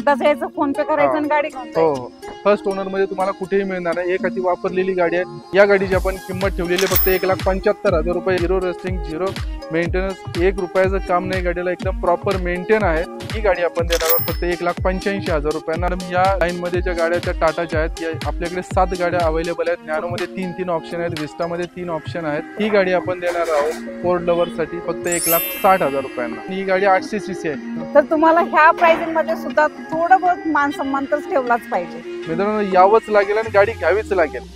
एकदाच यायचं, फोन पे करायचं आणि गाडी घेऊन हो जायची. फर्स्ट ओनर मध्ये तुम्हाला कुठेही मिळणार नाही. एक अति वापरलेली गाडी आहे. या गाडीची आपण किंमत ठेवलेली फक्त 1,75,000 रुपये. झिरो रस्टिंग, झिरो मेंटेनन्स, 1 रुपयाचं काम नाही गाडीला, एकदम प्रॉपर मेंटेन आहे. ही गाडी आपण देणार आहोत फक्त 1,85,000 रुपयांना. या लाईन मध्ये ज्या गाड्या त्या टाटाच्या आहेत, आपल्याकडे 7 गाड्या अवेलेबल आहेत. नॅनो मध्ये 3 ऑप्शन आहेत, विस्टा मध्ये 3 ऑप्शन आहेत. ही गाडी आपण देणार आहोत फोर्ड लवर साठी फक्त 1,60,000 रुपयांना. ही गाडी 800 सीसी आहे. तर तुम्हाला ह्या प्राइसिंग मध्ये सुद्धा थोडं बहुत मान सन्मान तर ठेवलाच पाहिजे. मित्रांनो यावंच लागेल आणि गाडी घ्यावीच लागेल.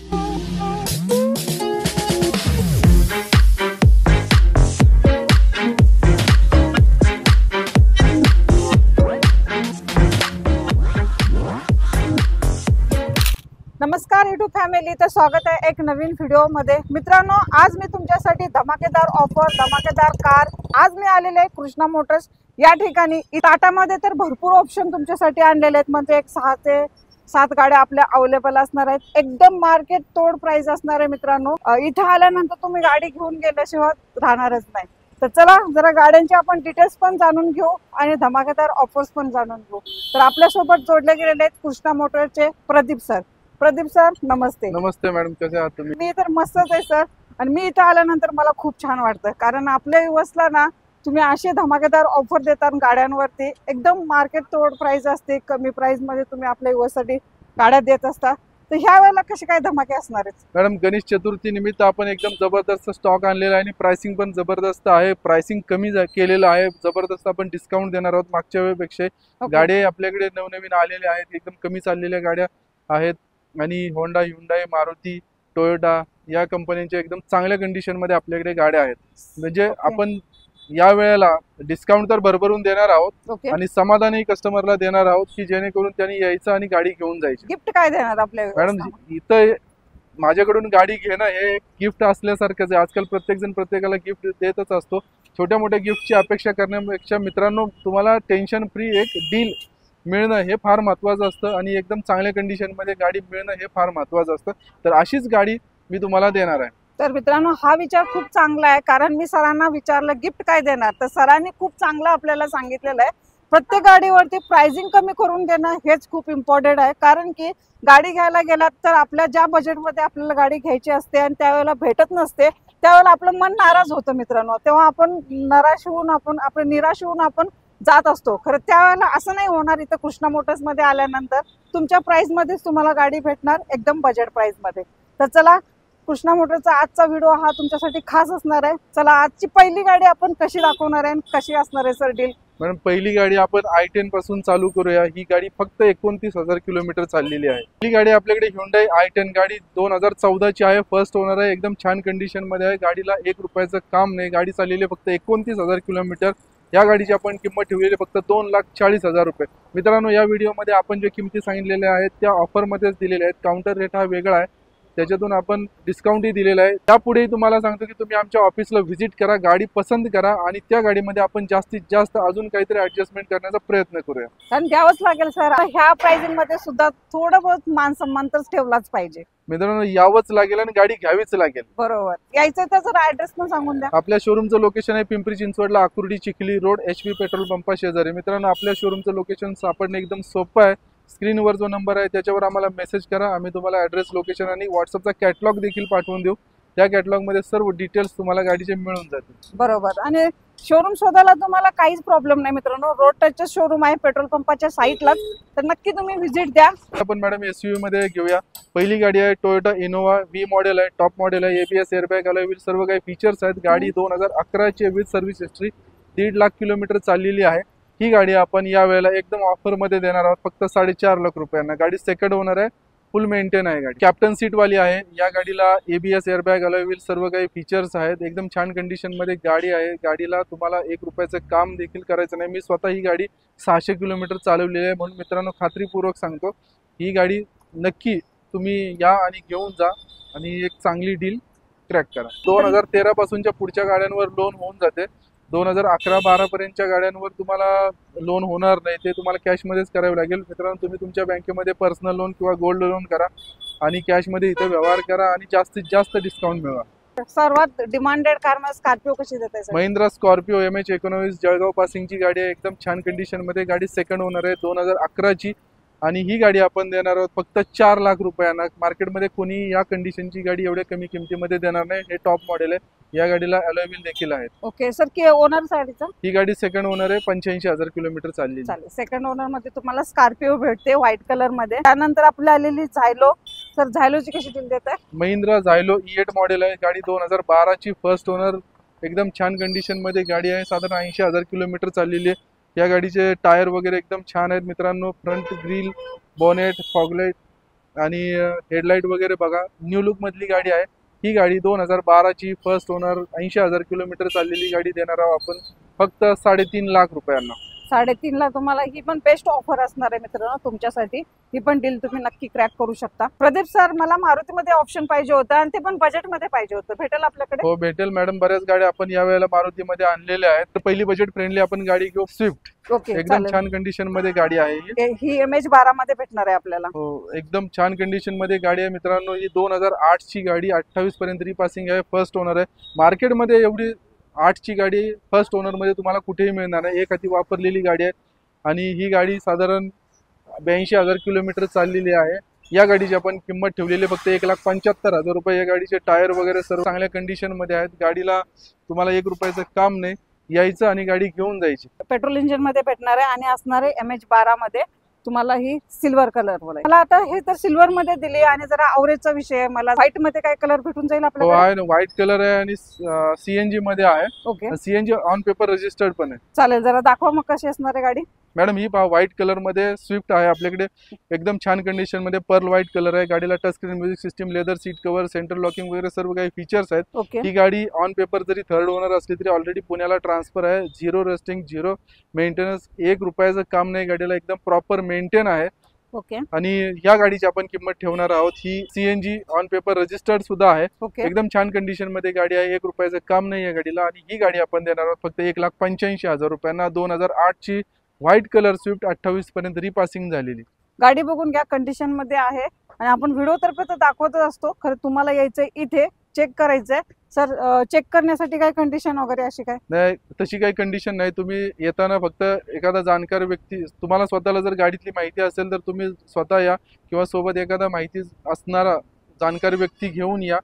नमस्कार YouTube फॅमिली, तर स्वागत आहे एक नवीन व्हिडिओ मध्ये. मित्रांनो आज मी तुमच्यासाठी धमाकेदार ऑफर, धमाकेदार कार, आज मी आलेले आहे कृष्णा मोटर्स या ठिकाणी. टाटामध्ये तर भरपूर ऑप्शन तुमच्यासाठी आणलेले आहेत. म्हणजे एक 6 ते 7 गाड्या आपल्या अवेलेबल असणार आहेत. एकदम मार्केट तोड प्राइस असणार आहे मित्रांनो. इथे आल्यानंतर तुम्ही गाडी घेऊन गेल्याशिवाय राहणारच नाही. तर चला जरा गाड्यांचे आपण डिटेल्स पण जाणून घेऊ आणि धमाकेदार ऑफर्स पण जाणून घेऊ. तर आपल्यासोबत जोडले गेलेले आहेत कृष्णा मोटर्सचे प्रदीप सर. प्रदीप सर नमस्ते. नमस्ते मॅडम, कसे आहात तुम्ही? मी तर मस्तच आहे सर. आणि मी इथं आल्यानंतर मला खूप छान वाटतं, कारण आपल्या युवसला ना तुम्ही असे धमाकेदार ऑफर देतात गाड्यांवरती. एकदम मार्केट तोड प्राइस असते, कमी प्राइस मध्ये तुम्ही आपल्या युवसाठी गाड्या देत असता. तर ह्या वेळेला कसे काय धमाके असणार आहेत? मॅडम गणेश चतुर्थी निमित्त आपण एकदम जबरदस्त स्टॉक आणलेला आहे आणि प्राइसिंग पण जबरदस्त आहे. प्राइसिंग कमी केलेलं आहे, जबरदस्त आपण डिस्काउंट देणार आहोत मागच्या वेळेपेक्षा. गाड्या आपल्याकडे नवनवीन आलेल्या आहेत, एकदम कमी चाललेल्या गाड्या आहेत. आणि होंडा, ह्युंडाई, मारुती, टोयोटा या कंपन्यांच्या एकदम चांगल्या कंडिशन मध्ये आपल्याकडे गाड्या आहेत. म्हणजे आपण या वेळेला डिस्काउंट तर भरभरून देणार आहोत आणि समाधानही कस्टमरला देणार आहोत, की जेणेकरून त्यांनी यायचं आणि गाडी घेऊन जायची. गिफ्ट काय देणार आपल्या मॅडम इथं माझ्याकडून गाडी घेणं हे गिफ्ट असल्यासारखंच आहे. आजकाल प्रत्येक जण प्रत्येकाला गिफ्ट देतच असतो. छोट्या मोठ्या गिफ्टची अपेक्षा करण्यापेक्षा मित्रांनो तुम्हाला टेन्शन फ्री एक डील मिळणं हे फार महत्वाचं असतं आणि एकदम चांगल्या कंडिशन मध्ये गाडी मिळणं हे फार महत्वाचं असतं. तर अशीच गाडी मी तुम्हाला देणार आहे. तर मित्रांनो हा विचार खूप चांगला आहे, कारण मी सरांना विचारलं गिफ्ट काय देणार, तर सरांनी खूप चांगलं आपल्याला सांगितलेलं आहे. प्रत्येक गाडीवरती प्राइसिंग कमी करून देणं हेच खूप इम्पॉर्टंट आहे. कारण की गाडी घ्यायला गेलात तर आपल्या ज्या बजेटमध्ये आपल्याला गाडी घ्यायची असते आणि त्यावेळेला भेटत नसते, त्यावेळेला आपलं मन नाराज होतं मित्रांनो. तेव्हा आपण निराश होऊन आपण जात असतो. खरं त्यावेळेला असं नाही होणार. इथं कृष्णा मोटर्स मध्ये आल्यानंतर तुमच्या प्राइस मध्येच तुम्हाला गाडी भेटणार, एकदम बजेट प्राइस मध्ये. तर चला कृष्णा मोटरचा आजचा व्हिडिओ हा तुमच्यासाठी खास असणार आहे. चला आजची पहिली गाडी आपण कशी दाखवणार आहे, कशी असणार आहे सर डील? मॅडम पहिली गाडी आपण i10 पासून चालू करूया. ही गाडी फक्त 29,000 किलोमीटर चाललेली आहे. ही गाडी आपल्याकडे ह्युंडाई i10 गाडी 2014 ची आहे. फर्स्ट ओनर आहे, एकदम छान कंडिशन मध्ये आहे. गाडीला 1 रुपयाचं काम नाही. गाडी चाललेली फक्त 29,000 किलोमीटर. या गाडीची आपण किंमत ठेवलेली फक्त 2,40,000 रुपये. मित्रांनो या व्हिडिओमध्ये आपण जे किमती सांगितलेल्या आहेत त्या ऑफर मध्येच दिलेल्या आहेत. काउंटर रेट हा वेगळा आहे, त्याच्यातून आपण डिस्काउंटही दिलेला आहे. त्यापुढेही तुम्हाला सांगतो की तुम्ही आमच्या ऑफिसला व्हिजिट करा, गाडी पसंत करा आणि त्या गाडीमध्ये आपण जास्तीत जास्त अजून काहीतरी ऍडजस्टमेंट करण्याचा प्रयत्न करूया. कारण द्यावंच लागेल सर. ह्या प्राइसिंग मध्ये सुद्धा थोडं बहुत मान सन्मान तर ठेवलाच पाहिजे. मित्रांनो यावंच लागेल आणि गाडी घ्यावीच लागेल. बरोबर. यायचं तर जरा ऍड्रेस पण सांगून द्या. आपल्या शोरूमचं लोकेशन आहे पिंपरी चिंचवडला, Akurdi Chikhli road, HP petrol पंपा शेजारी. मित्रांनो आपल्या शोरूमचं लोकेशन सापडणं एकदम सोपं आहे. स्क्रीनवर जो नंबर आहे त्याच्यावर आम्हाला मेसेज करा, आम्ही तुम्हाला ऍड्रेस, लोकेशन आणि व्हॉट्सअपचा कॅटलॉग देखील पाठवून देऊ. त्या कॅटलॉग मध्ये सर्व डिटेल्स तुम्हाला गाडीचे मिळून जातील. बरोबर. आणि शोरूम शोधायला तुम्हाला काहीच प्रॉब्लेम नाही मित्रांनो. रोड टचचं शोरूम आहे पेट्रोल पंपाच्या साईडलाच. तर नक्की तुम्ही व्हिजिट द्या. आपण मॅडम SUV मध्ये घेऊया. पहिली गाडी आहे टोयोटा इनोवा V मॉडेल आहे, टॉप मॉडेल आहे. ABS एअरबॅग अलॉय व्हील सर्व काही फीचर्स आहेत. गाडी 2011 ची with service history, 1.5 lakh kilometre चाललेली आहे. ही गाडी आपण या वेळेला एकदम ऑफर मध्ये देणार आहोत फक्त 4.5 लाख रुपयांना. गाडी सेकंड ओनर आहे, फुल मेंटेन आहे गाडी. कॅप्टन सीट वाली आहे. या गाडीला ABS एअरबॅग अलॉय व्हील सर्व काही फीचर्स आहेत. एकदम छान कंडिशन मध्ये गाडी आहे. गाडीला तुम्हाला 1 रुपयाचं काम देखील करायचं नाही. मी स्वतः ही गाडी 600 किलोमीटर चालवलेली आहे, म्हणून मित्रांनो खात्रीपूर्वक सांगतो ही गाडी नक्की तुम्ही या आणि घेऊन जा आणि एक चांगली डील क्रॅक करा. 2013 पासूनच्या पुढच्या गाड्यांवर लोन होऊन जाते. 2011-12 पर्यंतच्या गाड्यांवर तुम्हाला लोन होणार नाही, ते तुम्हाला कॅशमध्येच करावे लागेल. मित्रांनो तुम्ही तुमच्या बँकेमध्ये पर्सनल लोन किंवा गोल्ड लोन करा आणि कॅशमध्ये इथे व्यवहार करा आणि जास्तीत जास्त डिस्काउंट मिळवा. सर्वात डिमांडेड कार मध्ये स्कॉर्पिओ कशी देताय सर? महिंद्रा स्कॉर्पिओ MH19 जळगाव पासिंगची गाडी आहे, एकदम छान कंडिशन मध्ये. गाडी सेकंड ओनर आहे, 2011 ची. आणि ही गाडी आपण देणार आहोत फक्त 4 लाख रुपयांना. मार्केटमध्ये कोणी या कंडिशनची गाडी एवढ्या कमी किमतीमध्ये देणार नाही. हे टॉप मॉडेल आहे. या गाडीला अलॉय व्हील देखील आहेत. ओके सर, की ओनर साडीचा? ही गाडी सेकंड ओनर आहे, 85,000 किलोमीटर चालली. चालेल, सेकंड ओनर मध्ये तुम्हाला स्कॉर्पिओ भेटते व्हाईट कलर मध्ये. त्यानंतर आपल्याला आलेली झायलो. सर झायलोची कशी डील देत आहे? महिंद्रा झायलो E8 मॉडेल आहे. गाडी 2012 ची, फर्स्ट ओनर. एकदम छान कंडिशन मध्ये गाडी आहे. साधारण 80,000 किलोमीटर चाललेली आहे. या गाडीचे टायर वगैरे एकदम छान आहेत मित्रांनो. फ्रंट ग्रिल, बॉनेट, फॉगलाइट आणि हेडलाइट वगैरे बघा. न्यू लुक मधली गाडी आहे. ही गाडी 2012 ची, फर्स्ट ओनर, 80,000 किलोमीटर चाललेली गाडी देणार आहोत आपण फक्त 3.5 लाख रुपयांना. 3.5 लाख. तुम्हाला ही पण बेस्ट ऑफर असणार आहे मित्रांनो तुमच्यासाठी. ही पण डील तुम्ही नक्की क्रॅक करू शकता. प्रदीप सर, मला मारुतीमध्ये ऑप्शन पाहिजे होतं आणि ते पण बजेटमध्ये पाहिजे होतं. भेटेल आपल्याकडे? हो भेटेल मॅडम. बऱ्याच गाड्या आपण या वेळेला मारुतीमध्ये आणलेल्या आहेत. तर पहिली बजेट फ्रेंडली आपण गाडी घेऊ, स्विफ्ट. ओके, एकदम छान कंडिशन मध्ये गाडी आहे ही MH12 मध्ये भेटणार आहे आपल्याला. हो, एकदम छान कंडिशन मध्ये गाडी आहे मित्रांनो. ही 2008 ची गाडी, 28 पर्यंत रिपासिंग आहे, फर्स्ट ओनर आहे. मार्केटमध्ये एवढी 8 ची गाडी फर्स्ट ओनर मध्ये तुम्हाला कुठेही मिळणार नाही. एक हाती वापरलेली गाडी आहे आणि ही गाडी साधारण 82,000 किलोमीटर चाललेली आहे. या गाडीची आपण किंमत ठेवलेली फक्त 1,75,000 रुपये. या गाडीचे टायर वगैरे सर्व चांगल्या कंडिशन मध्ये आहेत. गाडीला तुम्हाला 1 रुपयाचं काम नाही, यायचं आणि गाडी घेऊन जायची. पेट्रोल इंजिन मध्ये भेटणार आहे आणि असणार आहे MH12 मध्ये. तुम्हाला ही सिल्वर कलर मध्ये. मला आता हे तर सिल्वर मध्ये दिली आणि जरा अवरेजचा विषय आहे. मला व्हाईट मध्ये काय कलर भेटून जाईल हो आपल्याला? आहे ना, व्हाईट कलर आहे आणि CNG मध्ये आहे. Okay, CNG on paper registered पण आहे. चालेल. जरा दाखवा मग कशी असणार आहे गाडी. मॅडम ही पहा, व्हाईट कलर मध्ये स्विफ्ट आहे आपल्याकडे. एकदम छान कंडिशन मध्ये पर्ल व्हाईट कलर आहे. गाडीला touch screen music system, leather seat cover, centre locking वगैरे सर्व काही फीचर्स आहेत. ओके, ही गाडी ऑन पेपर जरी थर्ड ओनर असली तरी ऑलरेडी पुण्याला ट्रान्सफर आहे. 0 रस्टिंग, 0 मेंटेनन्स, 1 रुपयाचं काम नाही. गाडीला एकदम प्रॉपर मेंटेन आहे. ओके, आणि या गाडीची आपण किंमत ठेवणार आहोत. ही CNG ऑन पेपर रजिस्टर्ड सुद्धा आहे. ओके, एकदम छान कंडिशन मध्ये गाडी आहे. 1 रुपयाचं काम नाही या गाडीला. आणि ही गाडी आपण देणार आहोत फक्त 1,85,000 रुपयांना. 2008 ची व्हाईट कलर स्विफ्ट, 28 पर्यंत रिपासिंग झालेली. गाडी बघून घ्या, कंडिशन मध्ये आहे. आणि आपण व्हिडिओ तर्फे तर दाखवतच असतो. खरं तुम्हाला यायचंय इथे, चेक करायचंय. सर चेक करण्यासाठी काय कंडिशन वगैरे अशी काय? नाही, तशी काही कंडिशन नाही. तुम्ही येताना फक्त एखादा जाणकार व्यक्ती, तुम्हाला स्वतःला जर गाडीतली माहिती असेल तर तुम्ही स्वतः या किंवा सोबत एखादा माहिती असणारा जाणकार व्यक्ती घेऊन या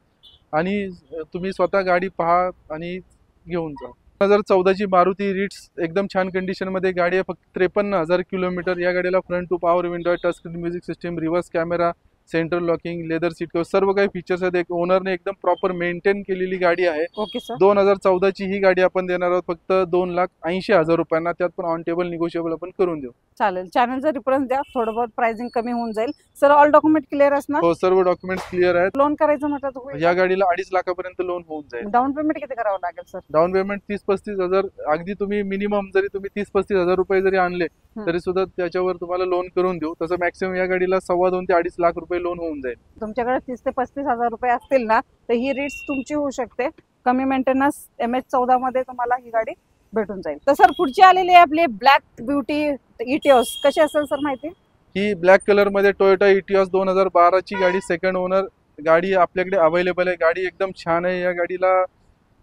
आणि तुम्ही स्वतः गाडी पहा आणि घेऊन जा. 2014 ची मारुती रिट्स, एकदम छान कंडिशन मध्ये गाडी आहे. फक्त 53,000 किलोमीटर. या गाडीला front two power window, touch screen music system, reverse camera, centre locking, leather seat cover, सर्व काही फीचर्स आहेत. एक ओनरने एकदम प्रॉपर मेंटेन केलेली गाडी आहे. Okay sir. 2014 ची ही गाडी आपण देणार आहोत फक्त 2,80,000 रुपयांना. त्यात पण ऑन टेबल निगोशिएबल आपण करून देऊ. चालेल. चॅनलचा रेफरन्स द्या, थोडं बहुत प्राइसिंग कमी होऊन जाईल. सर ऑल डॉक्युमेंट क्लिअर असणार? हो, सर्व डॉक्युमेंट क्लिअर आहेत. लोन करायचं म्हटलं तर या गाडीला 2.5 लाखापर्यंत लोन होऊन जाईल. डाऊन पेमेंट किती करावं लागेल सर? डाऊन पेमेंट 30-35 हजार. अगदी तुम्ही मिनिमम जरी तुम्ही 30-35 हजार रुपये जरी आणले तरी सुद्धा त्याच्यावर तुम्हाला लोन करून देऊ. तसं मॅक्सिमम या गाडीला 2.25 ते 2.5 लाख रुपये लोन होऊन जाईल. तुमच्याकडे 30 ते 35 हजार रुपये असतील ना तर ही रिट्स तुमची होऊ शकते. कमी मेंटेनन्स MH14 मध्ये तुम्हाला ही गाडी भेटून जाईल. तर सर पुढची आलेली आहे आपली ब्लॅक ब्युटी इटिओस. कशी असेल सर माहिती? ही ब्लॅक कलर मध्ये टोयोटा इटिओस 2012 ची गाडी, सेकंड ओनर गाडी आपल्याकडे अवेलेबल आहे. गाडी एकदम छान आहे. या गाडीला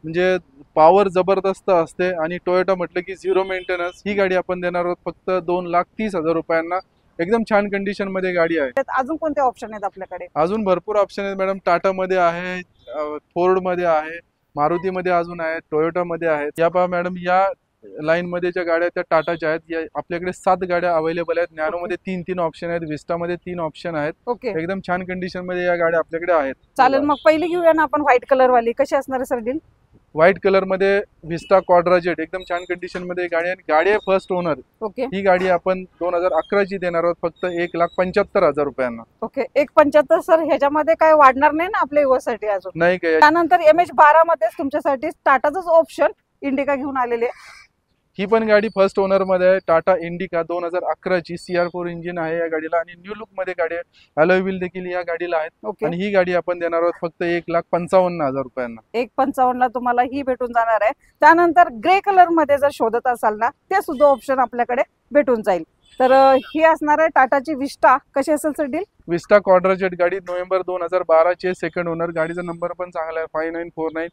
म्हणजे पॉवर जबरदस्त असते आणि टोयोटा म्हटलं की 0 मेंटेनन्स. ही गाडी आपण देणार आहोत फक्त 2,30,000 रुपयांना. एकदम छान कंडिशन मध्ये गाडी आहे. त्यात अजून कोणते ऑप्शन आहेत आपल्याकडे? अजून भरपूर ऑप्शन आहेत मॅडम. टाटा मध्ये आहे, फोर्ड मध्ये आहे, मारुती मध्ये अजून आहे, टोयोटा मध्ये आहेत. या पहा मॅडम, या लाईन मध्ये ज्या गाड्या त्या टाटाच्या आहेत. या आपल्याकडे 7 गाड्या अवेलेबल आहेत. नॅनो मध्ये 3 ऑप्शन आहेत, विस्टा मध्ये 3 ऑप्शन आहेत. ओके, एकदम छान कंडिशन मध्ये या गाड्या आपल्याकडे आहेत. चालेल. मग पहिली घेऊया ना आपण व्हाईट कलर वाली. कशी असणार आहे सर डील? व्हाईट कलर मध्ये विस्टा क्वाड्रा जेट, एकदम छान कंडिशन मध्ये गाडी आहे. गाडी आहे फर्स्ट ओनर. ओके, ही गाडी आपण 2011 ची देणार आहोत फक्त 1,75,000 रुपयांना. ओके. 1,75,000 सर. ह्याच्यामध्ये काय वाढणार नाही ना आपल्या युवासाठी अजून? नाही काय. त्यानंतर MH12 मध्येच तुमच्यासाठी टाटाचंच ऑप्शन इंडिका घेऊन आलेले. ही पण गाडी फर्स्ट ओनर मध्ये आहे. टाटा इंडिका 2011ची CR4 इंजिन आहे या गाडीला आणि न्यू लुक मध्ये गाडी आहे. अलॉय व्हील देखील या गाडीला आहेत. ओके, आणि ही गाडी आपण देणार आहोत फक्त 1,55,000 रुपयांना. 1,55,000 ला तुम्हाला ही भेटून जाणार आहे. त्यानंतर ग्रे कलर मध्ये जर शोधत असाल ना, ते सुद्धा ऑप्शन आपल्याकडे भेटून जाईल. तर ही असणार आहे टाटाची विस्टा. कशी असेल सर डील? विस्टा क्वाड्रा जेट गाडी नोव्हेंबर 2012 चे सेकंड ओनर. गाडीचा नंबर पण चांगला आहे 5949.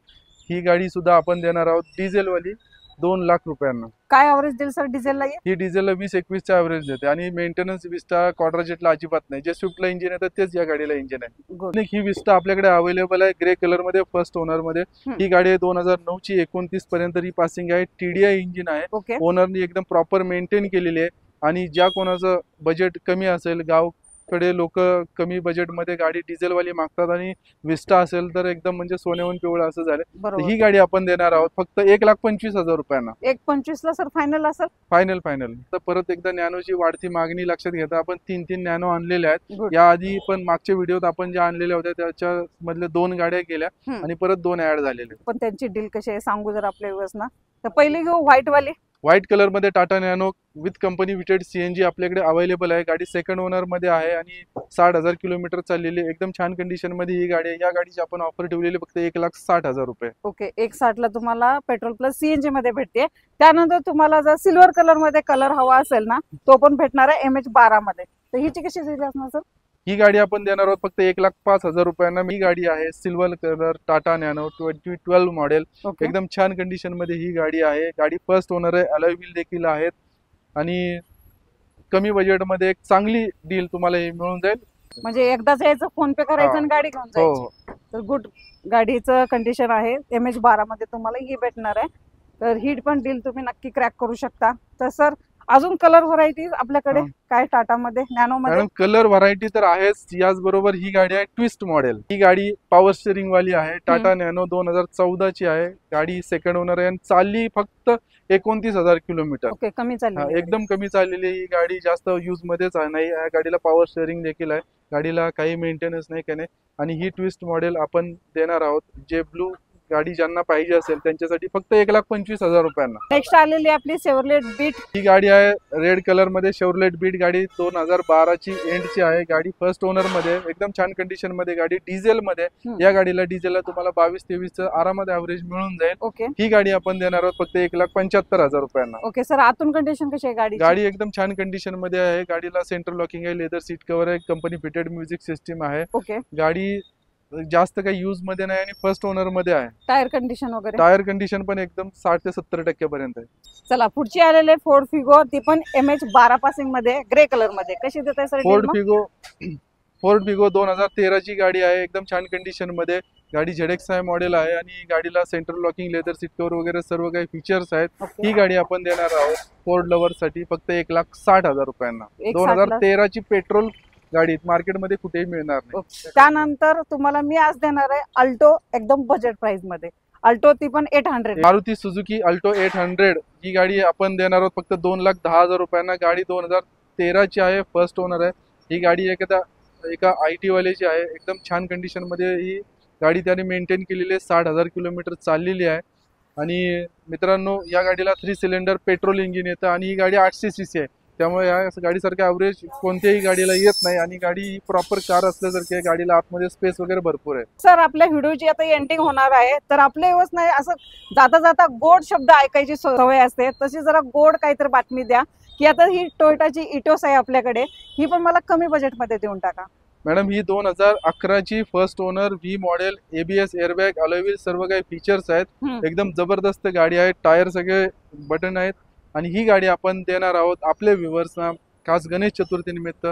ही गाडी सुद्धा आपण देणार आहोत डिझेल वाली 2 लाख रुपयांना. काय ॲव्हरेज देईल सर डिझेलला? ही डिझेलला 20-21 ॲव्हरेज देते आणि मेंटेनन्स विस्टा क्वाड्रा जेटला अजिबात नाही. जे स्विफ्टला इंजिन येतं तेच या गाडीला इंजिन आहे. गुड. ही विस्टा आपल्याकडे अवेलेबल आहे ग्रे कलर मध्ये फर्स्ट ओनर मध्ये. ही गाडी आहे 2009 ची. 29 पर्यंत रिपासिंग आहे. TDI इंजिन आहे. ओके, ओनरनी एकदम प्रॉपर मेंटेन केलेली आहे. आणि ज्या कोणाचं बजेट कमी असेल, गावकडे लोक कमी बजेटमध्ये गाडी डिझेलवाली मागतात आणि विस्टा असेल तर एकदम म्हणजे सोन्याहून पिवळं असं झालं. तर बरोबर. ही गाडी आपण देणार आहोत फक्त 1,25,000 रुपयांना. 1,25,000 ला सर फायनल असेल? फायनल. तर परत एकदा नॅनोची वाढती मागणी लक्षात घेता आपण 3 नॅनो आणलेले आहेत. गुड. याआधी पण मागच्या व्हिडिओत आपण ज्या आणलेल्या होत्या त्याच्या मधल्या 2 गाड्या गेल्या आणि परत 2 ऍड झालेल्या. पण त्यांची डील कशी आहे सांगू जर आपल्या व्ह्यूअर्स ना. तर पहिली घेऊ व्हाईट वाली. व्हाईट कलर मध्ये Tata nano with company fitted CNG आपल्याकडे अवेलेबल आहे. गाडी सेकंड ओनर मध्ये आहे आणि 60,000 किलोमीटर चाललेली. एकदम छान कंडिशन मध्ये ही गाडी आहे. या गाडीची आपण ऑफर ठेवलेली फक्त 1,60,000 रुपये. ओके, 1,60,000 ला तुम्हाला पेट्रोल प्लस CNG मध्ये भेटते. त्यानंतर तुम्हाला जर सिल्वर कलर मध्ये कलर हवा असेल ना, तो पण भेटणार आहे MH12 मध्ये. तर हिची कशी डील असणार सर? ही गाडी आपण देणार आहोत फक्त 1,05,000 रुपयांना. ही गाडी आहे silver colour Tata nano 2012 model. Okay, एकदम छान कंडिशन मध्ये ही गाडी आहे. गाडी फर्स्ट ओनर आहे. अलॉय व्हील देखील आहेत आणि कमी बजेट मध्ये एक चांगली डील तुम्हाला ही मिळून जाईल. म्हणजे एकदाच यायचं, फोन पे करायचं आणि गाडी घेऊन हो जायची. तर गुड गाडीचं कंडिशन आहे. MH12 मध्ये तुम्हाला ही भेटणार आहे. तर ही पण डील तुम्ही नक्की क्रॅक करू शकता. तर सर अजून कलर व्हरायटीज आपल्याकडे काय टाटा मध्ये नॅनो मध्ये? मॅडम कलर व्हरायटी तर आहेच. याचबरोबर ही गाडी आहे ट्विस्ट मॉडेल. ही गाडी पॉवर स्टिअरिंग वाली आहे. टाटा नॅनो 2014 ची आहे. गाडी सेकंड ओनर आहे आणि चालली फक्त 29,000 किलोमीटर. ओके, कमी चालली. एकदम कमी चाललेली ही गाडी. जास्त यूज मध्येच नाही. या गाडीला पॉवर स्टिअरिंग देखील आहे. गाडीला काही मेंटेनन्स नाही काही नाही. आणि ही ट्विस्ट मॉडेल आपण देणार आहोत. जे ब्लू गाडी ज्यांना पाहिजे असेल त्यांच्यासाठी फक्त 1,25,000 रुपयांना. नेक्स्ट आलेली आपली शेव्हरलेट बीट. ही गाडी आहे रेड कलर मध्ये शेव्हरलेट बीट. गाडी 2012 ची एंडची आहे. गाडी फर्स्ट ओनर मध्ये एकदम छान कंडिशन मध्ये. गाडी डिझेल मध्ये. या गाडीला डिझेलला तुम्हाला 22-23 आरामात ऍव्हरेज मिळून जाईल. ओके, ही गाडी आपण देणार आहोत फक्त 1,75,000 रुपयांना. ओके सर आतून कंडिशन कशी आहे गाडी? गाडी एकदम छान कंडिशन मध्ये आहे. गाडीला सेंट्रल लॉकिंग आहे. लेदर सीट कव्हर आहे. कंपनी फिटेड म्युझिक सिस्टीम आहे. ओके, गाडी जास्त काही यूज मध्ये नाही आणि फर्स्ट ओनर मध्ये आहे. टायर कंडिशन वगैरे? टायर कंडिशन पण एकदम 60 ते 70% पर्यंत आहे. चला पुढची आलेले फोर्ड फिगो. ती पण MH12 पासिंग मध्ये ग्रे कलर मध्ये. कशी देताय सर? फोर्ड फिगो 2013 ची गाडी आहे. एकदम छान कंडिशन मध्ये. गाडी ZXi मॉडेल आहे आणि गाडीला central locking leather seat cover वगैरे सर्व काही फीचर्स आहेत. ही गाडी आपण देणार आहोत फोर्ड लवर साठी फक्त 1,60,000 रुपयांना. 2013 ची पेट्रोल गाडी मार्केटमध्ये कुठेही मिळणार नाही. त्यानंतर तुम्हाला मी आज देणार आहे अल्टो एकदम बजेट प्राइस मध्ये. अल्टो ती पण 800. मारुती सुझुकी अल्टो 800 ही गाडी आपण देणार आहोत फक्त 2,10,000 रुपयांना. गाडी 2013 ची आहे. फर्स्ट ओनर आहे. ही गाडी एका IT वाल्याची आहे. एकदम छान कंडिशन मध्ये ही गाडी त्याने मेंटेन केलेली आहे. 60,000 किलोमीटर चाललेली आहे. आणि मित्रांनो या गाडीला 3 सिलेंडर पेट्रोल इंजिन येतं आणि ही गाडी 800 cc आहे. त्यामुळे या गाडीसारखं ॲव्हरेज कोणत्याही गाडीला येत नाही आणि गाडी प्रॉपर कार असल्यासारखी आहे. गाडीला आतमध्ये स्पेस वगैरे भरपूर आहे. सर आपल्या व्हिडिओची आता एंडिंग होणार आहे. तर आपल्या दिवस नाही असं जाता जाता गोड शब्द ऐकायची सवय असते, तशी जरा गोड काहीतरी बातमी द्या की आता ही टोयोटाची इटोस आहे आपल्याकडे. ही पण मला कमी बजेटमध्ये देऊन टाका. मॅडम ही 2011 ची first owner V model. ABS airbag alloy wheel सर्व काही फीचर्स आहेत. एकदम जबरदस्त गाडी आहे. टायर सगळे बटन आहेत आणि ही गाडी आपण देणार आहोत आपल्या व्ह्युअर्सना खास गणेश चतुर्थी निमित्त,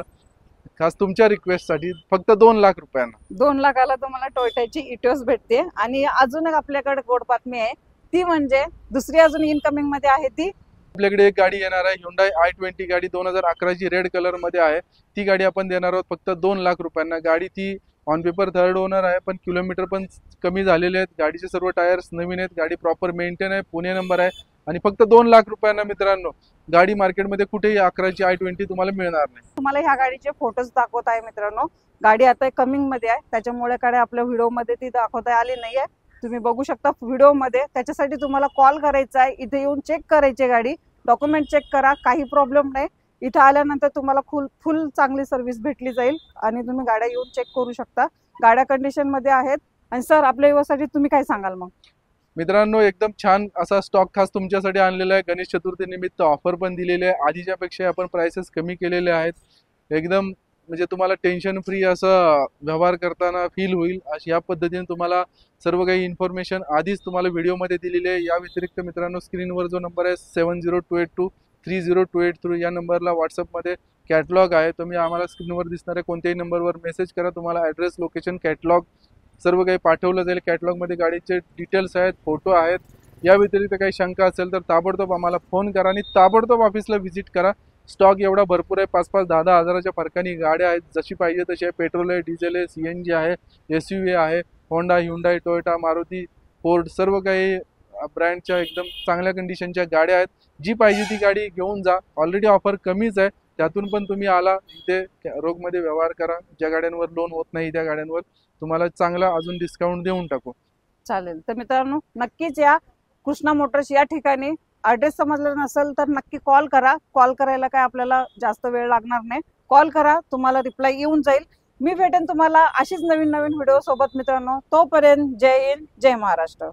खास तुमच्या रिक्वेस्टसाठी फक्त 2 लाख रुपयांना. 2 लाखाला तुम्हाला टोयोटाची इटोस भेटते. आणि अजून एक आपल्याकडे गोड बातमी आहे, ती म्हणजे दुसरी अजून इनकमिंग मध्ये आहे. ती आपल्याकडे एक गाडी येणार आहे Hyundai i20 गाडी 2011 ची रेड कलर मध्ये आहे. ती गाडी आपण देणार आहोत फक्त 2 लाख रुपयांना. गाडी ती ऑन पेपर थर्ड ओनर आहे पण किलोमीटर पण कमी झालेले आहेत. गाडीचे सर्व टायर्स नवीन आहेत. गाडी प्रॉपर मेंटेन आहे. पुणे नंबर आहे आणि फक्त 2 लाख रुपयांना मित्रांनो गाडी मार्केटमध्ये कुठेही 11 ची i20 तुम्हाला मिळणार नाही. तुम्हाला ह्या गाडीचे फोटोज दाखवत आहे मित्रांनो. गाडी आता कमिंग मध्ये आहे त्याच्यामुळे काय आपल्या व्हिडिओ मध्ये ती दाखवता आली नाहीये. तुम्ही बघू शकता व्हिडिओमध्ये. त्याच्यासाठी तुम्हाला कॉल करायचा आहे, इथे येऊन चेक करायची गाडी, डॉक्युमेंट चेक करा, काही प्रॉब्लेम नाही. इथं आल्यानंतर तुम्हाला फुल चांगली सर्व्हिस भेटली जाईल आणि तुम्ही गाड्या येऊन चेक करू शकता. गाड्या कंडिशन मध्ये आहेत. आणि सर, आपल्या व्यवसायासाठी तुम्ही काय सांगाल मग? मित्रांनो, एकदम छान असा स्टॉक खास तुमच्यासाठी आणलेला आहे. गणेश चतुर्थी निमित्त ऑफर पण दिलेले आहे. आधीच्या पेक्षा आपण प्राइसेस कमी केलेले आहेत. एकदम म्हणजे तुम्हाला टेन्शन फ्री असं व्यवहार करताना फील होईल, अशी या पद्धतीने तुम्हाला सर्व काही इन्फॉर्मेशन आधीच तुम्हाला व्हिडिओमध्ये दिलेली आहे. या व्यतिरिक्त मित्रांनो, स्क्रीनवर जो नंबर आहे 7028230283 या नंबरला व्हॉट्सअपमध्ये कॅटलॉग आहे. तुम्ही आम्हाला स्क्रीनवर दिसणाऱ्या कोणत्याही नंबरवर मेसेज करा. तुम्हाला ॲड्रेस, लोकेशन, कॅटलॉग सर्व काही पाठवलं जाईल. कॅटलॉगमध्ये गाडीचे डिटेल्स आहेत, फोटो आहेत. या व्यतिरिक्त काही शंका असेल तर ताबडतोब आम्हाला फोन करा आणि ताबडतोब ऑफिसला व्हिजिट करा. स्टॉक एवढा भरपूर आहे. 5-5, 10-10 हजाराच्या फरकाने गाड्या आहेत. जशी पाहिजे तशी आहे. पेट्रोल आहे, डिझेल आहे, CNG आहे, SUV आहे, Honda, Hyundai, Toyota, Maruti, Ford सर्व काही ब्रँडच्या एकदम चांगल्या कंडिशनच्या गाड्या आहेत. जी पाहिजे ती गाडी घेऊन जा. ऑलरेडी ऑफर कमीच आहे, त्यातून पण तुम्ही आला इथे रोखमध्ये व्यवहार करा. ज्या गाड्यांवर लोन होत नाही त्या गाड्यांवर तुम्हाला चांगला अजून डिस्काउंट देऊन टाकू. चालेल. तर मित्रांनो, नक्कीच या कृष्णा मोटर्स या ठिकाणी. ॲड्रेस समजला नसेल तर नक्की कॉल करा. कॉल करायला काय आपल्याला जास्त वेळ लागणार नाही. कॉल करा, तुम्हाला रिप्लाय येऊन जाईल. मी भेटेन तुम्हाला अशीच नवीन व्हिडिओ सोबत मित्रांनो. तोपर्यंत जय हिंद, जय महाराष्ट्र.